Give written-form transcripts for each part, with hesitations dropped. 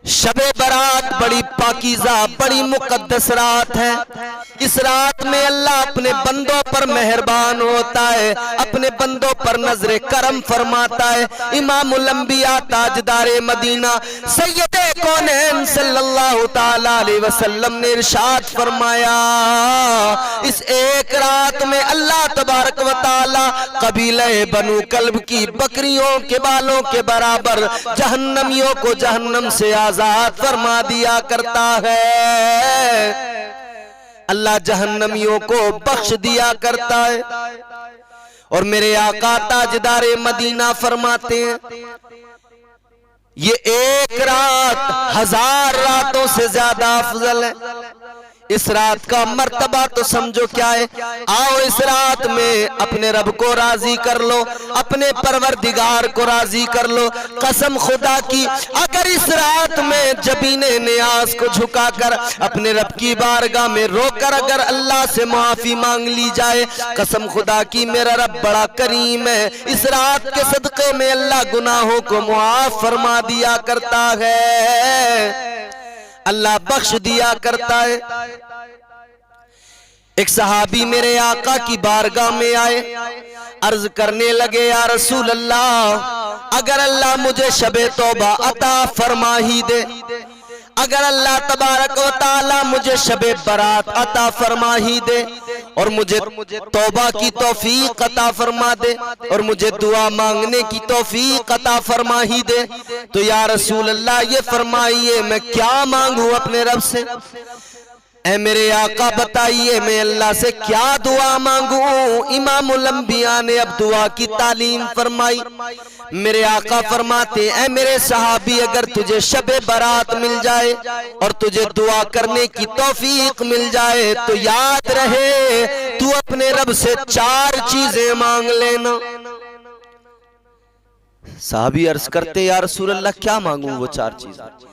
शबे बारात बड़ी पाकीज़ा बड़ी मुकद्दस रात है। इस रात में अल्लाह अपने बंदों पर मेहरबान होता है, अपने बंदों पर नजरे करम फरमाता है। इमामुल अंबिया ताजदारे मदीना सैयदे कौनैन सल्लल्लाहु ताला अलैहि वसल्लम ने इरशाद फरमाया, इस एक रात में अल्लाह तबारक व ताला कबीले बनु कल्ब की बकरियों के बालों के बराबर जहन्नमियों को जहन्नम से आजाद फरमा दिया करता है। अल्लाह जहन्नमियों को बख्श दिया करता है। और मेरे आका ताजदारे मदीना फरमाते हैं, ये एक रात 1000 रातों से ज्यादा अफजल है। इस रात का मर्तबा तो समझो क्या है। आओ इस रात में अपने रब को राजी कर लो, अपने परवरदिगार को राजी कर लो। कसम खुदा की, अगर इस रात में जबीने नियाज को झुकाकर अपने रब की बारगाह में रोकर अगर अल्लाह से माफी मांग ली जाए, कसम खुदा की मेरा रब बड़ा करीम है। इस रात के सदके में अल्लाह गुनाहों को मुआफ फरमा दिया करता है, अल्लाह बख्श दिया करता है। एक सहाबी मेरे आका की बारगाह में आए, अर्ज करने लगे, या रसूल अल्लाह, अगर अल्लाह मुझे शबे तौबा अता फरमा ही दे, अगर अल्लाह तबारक व ताला मुझे शबे बरात अता फरमा ही दे और मुझे तौबा की तौफीक अता फरमा दे और मुझे दुआ मांगने की तौफीक अता फरमा ही दे, तो या रसूल अल्लाह ये फरमाइए मैं क्या मांगू अपने रब से। ऐ मेरे आका बताइए मैं अल्लाह से क्या दुआ मांगू। इमामुल अंबिया ने अब दुआ की तालीम फरमाई। मेरे आका फरमाते, ऐ मेरे सहाबी, अगर तुझे शबे बारात मिल जाए और तुझे दुआ करने की तौफीक मिल जाए तो याद रहे तू अपने रब से 4 चीजें मांग लेना। सहाबी अर्ज करते, या रसूल अल्लाह क्या मांगू वो 4 चीजें।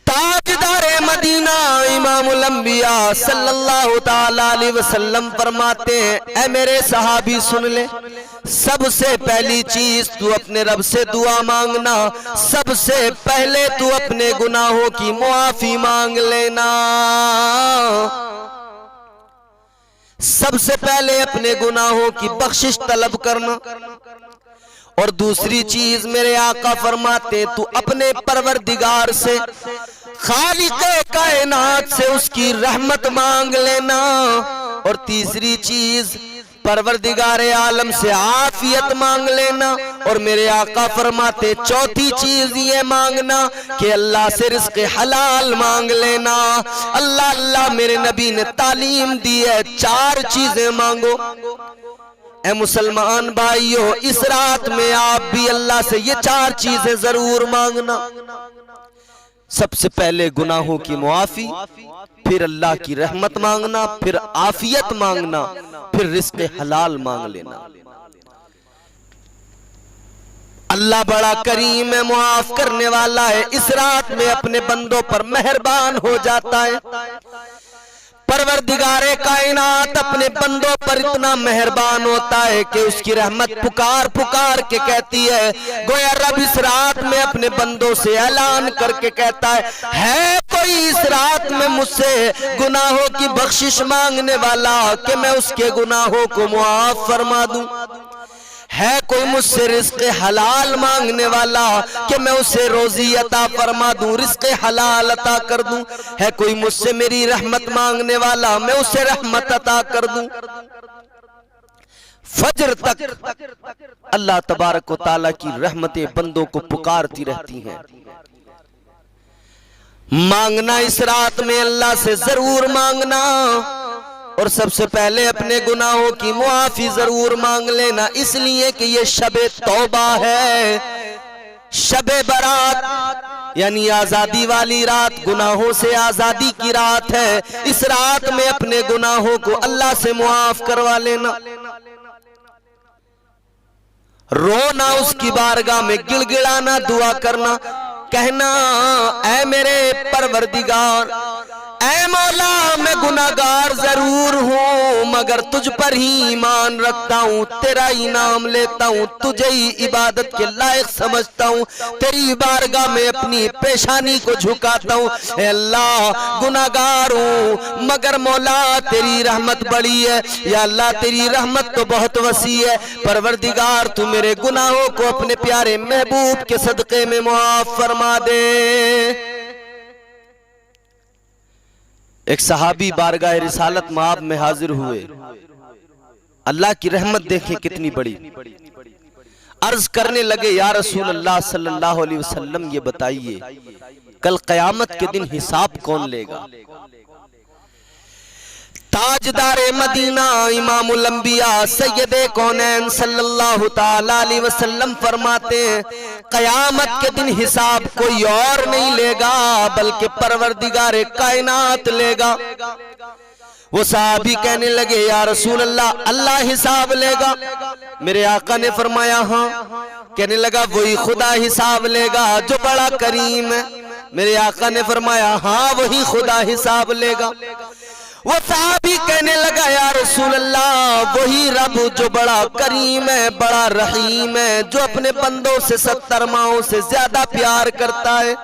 ताजदारे मदीना इमामुल अंबिया सल्लल्लाहु ताला अलैहि वसल्लम फरमाते हैं, ऐ मेरे सहाबी सुन ले, सबसे पहली चीज तू अपने रब से दुआ मांगना, सबसे पहले तू अपने गुनाहों की मुआफी मांग लेना। सबसे पहले अपने गुनाहों की बख्शिश तलब करना। और दूसरी चीज मेरे आका फरमाते, तू अपने परवरदिगार से, खालिक़े कायनात से उसकी रहमत मांग लेना। और तीसरी चीज परवरदिगारे आलम से आफियत मांग लेना। और मेरे आका फरमाते, चौथी चीज ये मांगना कि अल्लाह से रिज़्क़ हलाल मांग लेना। अल्लाह अल्लाह मेरे नबी ने तालीम दी है, 4 चीजें मांगो। ऐ मुसलमान भाइयों, इस रात में आप भी अल्लाह से ये 4 चीजें जरूर मांगना। सबसे पहले गुनाहों की मुआफी, फिर अल्लाह की रहमत मांगना, फिर आफियत मांगना, फिर रिज़्क़ हलाल मांग लेना। अल्लाह बड़ा करीम है, मुआफ करने वाला है। इस रात में अपने बंदों पर मेहरबान हो जाता है। परवरदिगारे कायनात अपने बंदों पर इतना मेहरबान होता है कि उसकी रहमत पुकार पुकार के कहती है। गोया रब इस रात में अपने बंदों से ऐलान करके कहता है कोई इस रात में मुझसे गुनाहों की बख्शिश मांगने वाला कि मैं उसके गुनाहों को मुआफ फरमा दूं? है कोई मुझसे रिज़्क़ हलाल मांगने वाला कि मैं उसे रोजी अता फरमा दूं, रिज़्क़ हलाल अता कर दूं? है कोई मुझसे मेरी रहमत मांगने वाला, मैं उसे रहमत अता कर दूं? फजर तक अल्लाह तबारक व ताला की रहमतें बंदों को पुकारती रहती हैं। मांगना इस रात में अल्लाह से जरूर मांगना। और सबसे पहले अपने गुनाहों की मुआफी जरूर मांग लेना, इसलिए कि ये शबे तौबा है, शबे बारात यानी आजादी वाली रात, गुनाहों से आजादी की रात है। इस रात में अपने गुनाहों को अल्लाह से मुआफ करवा लेना। रोना उसकी बारगाह में, गिड़गिड़ाना, दुआ करना, कहना, ऐ मेरे परवरदिगार, ऐ मौला मैं गुनाहगार जरूर हूँ मगर तुझ पर ही ईमान रखता हूँ, तेरा ही नाम लेता हूँ, तुझे ही इबादत के लायक समझता हूँ, तेरी बारगाह में अपनी पेशानी को झुकाता हूँ। अल्लाह गुनाहगार हूँ मगर मौला तेरी रहमत बड़ी है, या अल्लाह तेरी रहमत तो बहुत वसी है। परवरदिगार तू मेरे गुनाहों को अपने प्यारे महबूब के सदक़े में मुआफ फरमा दे। एक सहाबी बारगाह रिसालत माब में हाजिर हुए, अल्लाह की रहमत देखें कितनी बड़ी। अर्ज करने लगे, या रसूल अल्लाह सल्लल्लाहु अलैहि वसल्लम ये बताइए कल क़यामत के दिन हिसाब कौन लेगा। ताजदार मदीना इमामुल अंबिया सैयदे कौनैन सल्लल्लाहु ताला अलैहि वसल्लम फरमाते हैं, क़यामत के दिन हिसाब कोई और नहीं लेगा बल्कि परवरदिगार कायनात लेगा। वो साहबी कहने लगे, या रसूल अल्लाह अल्लाह हिसाब लेगा। मेरे आका ने फरमाया हाँ। कहने लगा, वही खुदा हिसाब लेगा जो बड़ा करीम है। मेरे आका ने फरमाया हाँ वही खुदा हिसाब लेगा। वो साहबी कहने लगा, या रसूल अल्लाह वही रब जो बड़ा करीम है, बड़ा रहीम है, जो अपने बंदों से 70 माओं से ज्यादा प्यार करता है।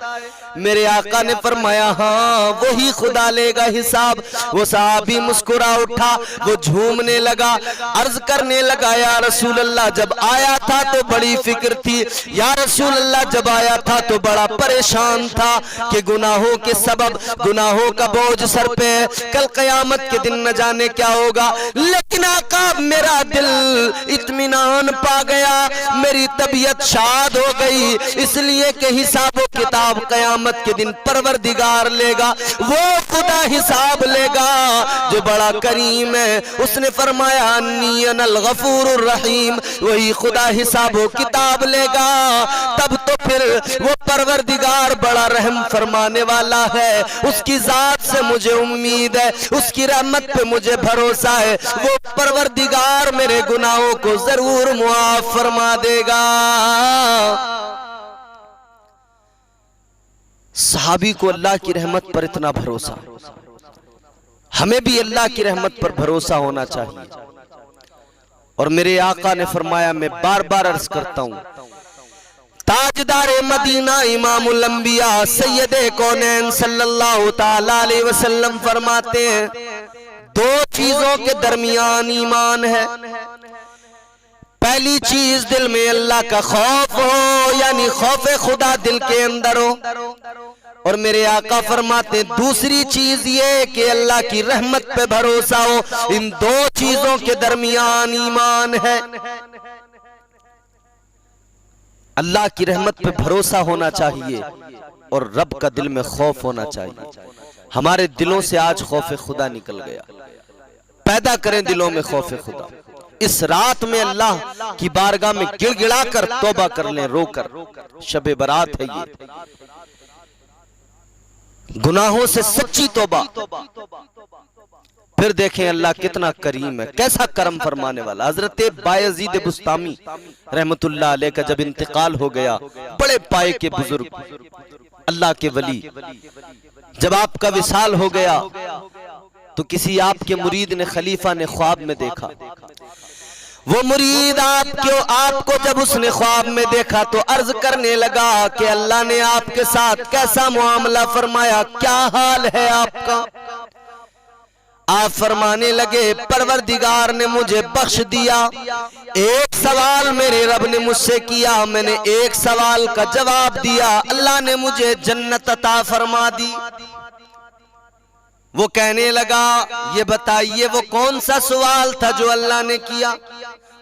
मेरे आका ने फरमाया हाँ वही खुदा लेगा हिसाब। वो साहबी मुस्कुरा उठा, वो झूमने लगा, अर्ज करने लगा, या रसूल अल्लाह जब आया था तो बड़ी फिक्र थी, या रसूल अल्लाह जब आया था तो बड़ा परेशान था कि गुनाहों के सबब गुनाहों का बोझ सर पे है, कल क़यामत के दिन न जाने क्या होगा। लेकिन आका मेरा दिल इत्मीनान पा गया, मेरी तबीयत शाद हो गई, इसलिए कि हिसाब व किताब क़यामत के दिन परवरदिगार लेगा, वो खुदा हिसाब लेगा जो बड़ा करीम है। उसने फरमाया अन्नी अनल गफूरुर रहीम, वही खुदा हिसाब व किताब लेगा। तब तो फिर वो परवरदिगार बड़ा रहम फरमाने वाला है, उसकी जात से मुझे उम्मीद है, उसकी रहमत पे मुझे भरोसा है, वो परवरदिगार मेरे गुनाहों को जरूर मुआफ फरमा देगा। सहाबी को अल्लाह की रहमत पर इतना भरोसा, हमें भी अल्लाह की रहमत पर भरोसा होना चाहिए। और मेरे आका ने फरमाया, मैं बार बार अर्ज करता हूं, ताजदार मदीना इमामुल अंबिया सैयदे कौनैन सल्लल्लाहु ताला अलैहि वसल्लम फरमाते हैं, दो चीजों के दरमियान ईमान है। पहली चीज दिल में अल्लाह का खौफ हो, यानी खौफे खुदा दिल के अंदर हो। और मेरे आका फरमाते दूसरी चीज ये कि अल्लाह की रहमत पे भरोसा हो। इन दो चीजों के दरमियान ईमान है। अल्लाह की रहमत पे भरोसा होना चाहिए और रब का दिल में खौफ होना चाहिए। हमारे दिलों से आज खौफ खुदा निकल गया। पैदा करें दिलों में खौफ खुदा। इस रात में अल्लाह की बारगाह में गिड़गिड़ा कर तौबा कर लें, रोकर। शबे बरात है ये, गुनाहों से सच्ची तौबा। फिर देखें अल्लाह कितना करीम है, कैसा करम फरमाने वाला। हजरत बायजीद बुस्तामी रहमतुल्लाह अलैह का जब इंतकाल हो गया, बड़े पाए के बुजुर्ग अल्लाह के वली, जब आपका विसाल हो गया तो किसी आपके मुरीद ने, खलीफा ने ख्वाब में देखा। वो मुरीद आपको जब उसने ख्वाब में देखा तो अर्ज करने लगा कि अल्लाह ने आपके साथ कैसा मुआमला फरमाया, क्या हाल है आपका। आप फरमाने लगे, परवरदिगार ने मुझे बख्श दिया। एक सवाल मेरे रब ने मुझसे किया, मैंने एक सवाल का जवाब दिया, अल्लाह ने मुझे जन्नत अता फरमा दी। वो कहने लगा, ये बताइए वो कौन सा सवाल था जो अल्लाह ने किया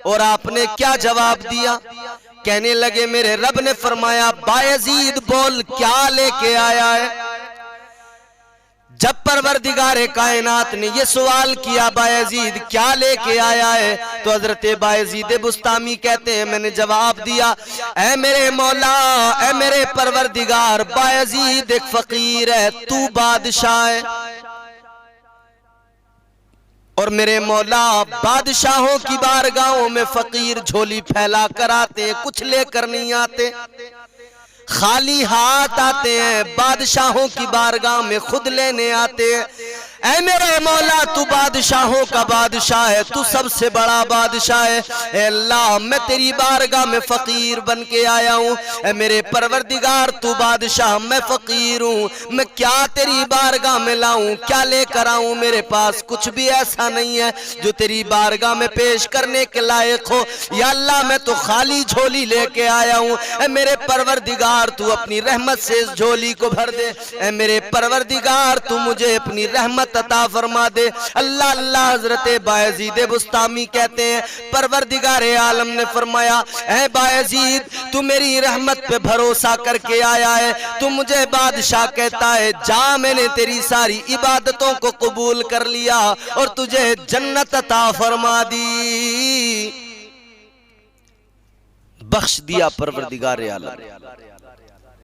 और आपने क्या जवाब दिया। कहने लगे, मेरे रब ने फरमाया, बायजीद बोल क्या लेके आया है। जब परवरदिगार कायनात ने ये सवाल किया, बायजीद क्या लेके आया है, तो हजरत बायजीद बुस्तामी कहते हैं, मैंने जवाब दिया, ऐ मेरे मौला, ऐ मेरे परवरदिगार, बायजीद एक फकीर है, तू बादशाह है। और मेरे मौला, बादशाहों की बारगाहों में फकीर झोली फैला कर आते हैं, कुछ लेकर नहीं आते, खाली हाथ आते हैं। बादशाहों की बारगाह में खुद लेने आते हैं। ऐ मेरे मौला तू बादशाहों का बादशाह है, तू सबसे बड़ा बादशाह है। ऐ अल्लाह मैं तेरी बारगाह में फकीर बन के आया हूँ। ऐ मेरे परवरदिगार तू बादशाह, मैं फकीर हूँ, मैं क्या तेरी बारगाह में लाऊं, क्या लेकर आऊं? मेरे पास कुछ भी ऐसा नहीं है जो तेरी बारगाह में पेश करने के लायक हो। या अल्लाह मैं तो खाली झोली लेके आया हूँ। ऐ मेरे परवरदिगार तू अपनी रहमत से इस झोली को भर दे। ऐ मेरे परवरदिगार तू मुझे अपनी रहमत अता फरमा दे। अल्लाह अल्लाह। हजरत बायजीद बुस्तामी कहते हैं परवरदिगार आलम ने फरमाया, ऐ बायजीद तू मेरी रहमत पे भरोसा करके आया है, तू मुझे बादशाह कहता है, जा मैंने तेरी सारी इबादतों को कबूल कर लिया और तुझे जन्नत अता फरमा दी। बख्श दिया परवरदिगार आलम।